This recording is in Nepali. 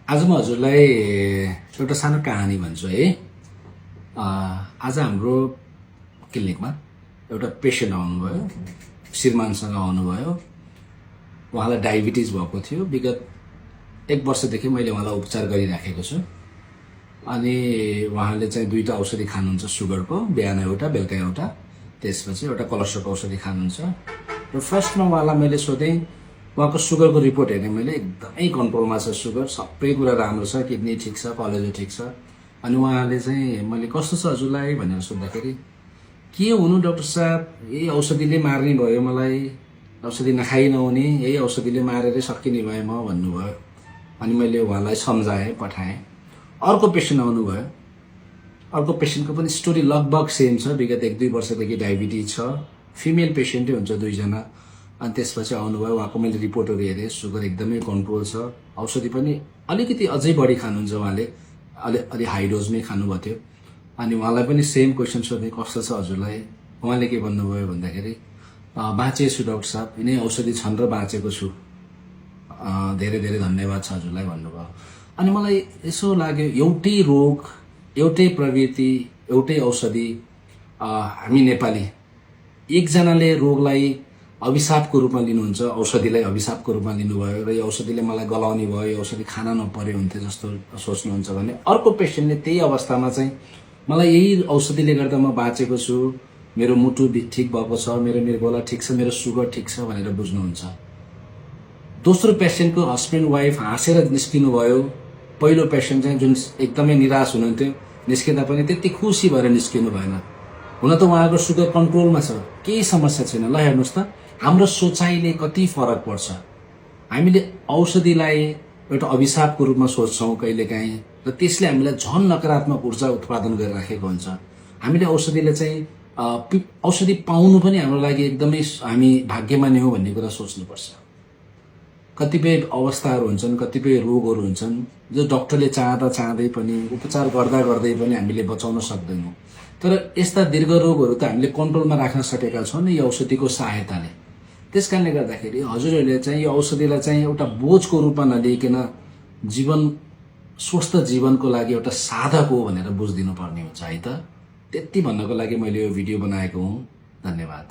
आज म हजुरलाई एउटा सानो कहानी भन्छु है। आज हाम्रो क्लिनिकमा एउटा पेसेन्ट आउनुभयो, श्रीमानसँग आउनुभयो। उहाँलाई डायबिटिज भएको थियो। विगत 1 वर्षदेखि मैले उहाँलाई उपचार गरिराखेको छु। अनि उहाँले चाहिँ 2टा औषधि खानुहुन्छ सुगरको, बिहान एउटा बेलुका एउटा, त्यसपछि एउटा कोलेस्ट्रोलको औषधि खानुहुन्छ। र फर्स्टमा उहाँलाई मैले सोधेँ, उहाँको सुगरको रिपोर्ट हेरेँ मैले, एकदमै कन्ट्रोलमा छ सुगर, सबै कुरा राम्रो छ, किडनी ठिक छ, कलेजो ठिक छ। अनि उहाँले चाहिँ मैले कस्तो छ हजुरलाई भनेर सोद्धाखेरि के हुनु डाक्टर साहब, यही औषधिले मार्ने भयो मलाई, औषधि नखाइ नहुने, यही औषधिले मारेरै सकिने भए म भन्नुभयो। अनि मैले उहाँलाई सम्झाएँ, पठाएँ। अर्को पेसेन्ट आउनुभयो। अर्को पेसेन्टको पनि स्टोरी लगभग सेम छ। विगत 1-2 वर्षदेखि डायबिटिज छ, फिमेल पेसेन्टै हुन्छ 2 जना। अनि त्यसपछि आउनुभयो, उहाँको मैले रिपोर्टहरू हेरेँ, सुगर एकदमै कन्ट्रोल छ, औषधि पनि अलिकति अझै बढी खानुहुन्छ उहाँले, अलि हाई डोजमै खानुभएको थियो। अनि उहाँलाई पनि सेम क्वेसन सोधेँ, कस्तो छ हजुरलाई। उहाँले के भन्नुभयो भन्दाखेरि बाँचेको छु डाक्टर साहब, यिनै औषधि छन् र बाँचेको छु, धेरै धेरै धन्यवाद छ हजुरलाई भन्नुभयो। अनि मलाई यसो लाग्यो, एउटै रोग, एउटै प्रवृत्ति, एउटै औषधि, हामी नेपाली एकजनाले रोगलाई अभिशापको रूपमा लिनुहुन्छ, औषधिलाई अभिशापको रूपमा लिनुभयो र यो औषधिले मलाई गलाउने भयो, यो औषधि खान नपर्यो हुन्थ्यो जस्तो सोच्नुहुन्छ भने, अर्को पेसेन्टले त्यही अवस्थामा चाहिँ मलाई यही औषधिले गर्दा म बाँचेको छु, मेरो मुटु ठिक भएको छ, मेरो निर्गोला ठिक छ, मेरो सुगर ठिक छ भनेर बुझ्नुहुन्छ। दोस्रो पेसेन्टको हस्बेन्ड वाइफ हाँसेर निस्किनु भयो। पहिलो पेसेन्ट चाहिँ जुन एकदमै निराश हुनुहुन्थ्यो, निस्किँदा पनि त्यति खुसी भएर निस्किनु भएन। हुन त उहाँको सुगर कन्ट्रोलमा छ, केही समस्या छैन। ल हेर्नुहोस् त, हाम्रो सोचाइले कति फरक पर्छ। हामीले औषधिलाई एउटा अभिशापको रूपमा सोच्छौँ कहिलेकाहीँ, र त्यसले हामीलाई झन् नकारात्मक ऊर्जा उत्पादन गरिराखेको हुन्छ। हामीले औषधिले चाहिँ औषधि पाउनु पनि हाम्रो लागि एकदमै हामी भाग्यमानी हो भन्ने कुरा सोच्नुपर्छ। कतिपय अवस्थाहरू हुन्छन्, कतिपय रोगहरू हुन्छन् जो डाक्टरले चाहँदै पनि, उपचार गर्दा गर्दै पनि हामीले बचाउन सक्दैनौँ। तर यस्ता दीर्घ रोगहरू त हामीले कन्ट्रोलमा राख्न सकेका छौँ नि यो औषधिको सहायताले। त्यसकारणले गर्दाखेरि हजुरहरूले चाहिँ यो औषधिलाई चाहिँ एउटा बोझको रूपमा नलिकन जीवन, स्वस्थ जीवनको लागि एउटा साधक हो भनेर बुझिदिनु पर्ने हुन्छ है त। त्यति भन्नको लागि मैले यो भिडियो बनाएको हुँ। धन्यवाद।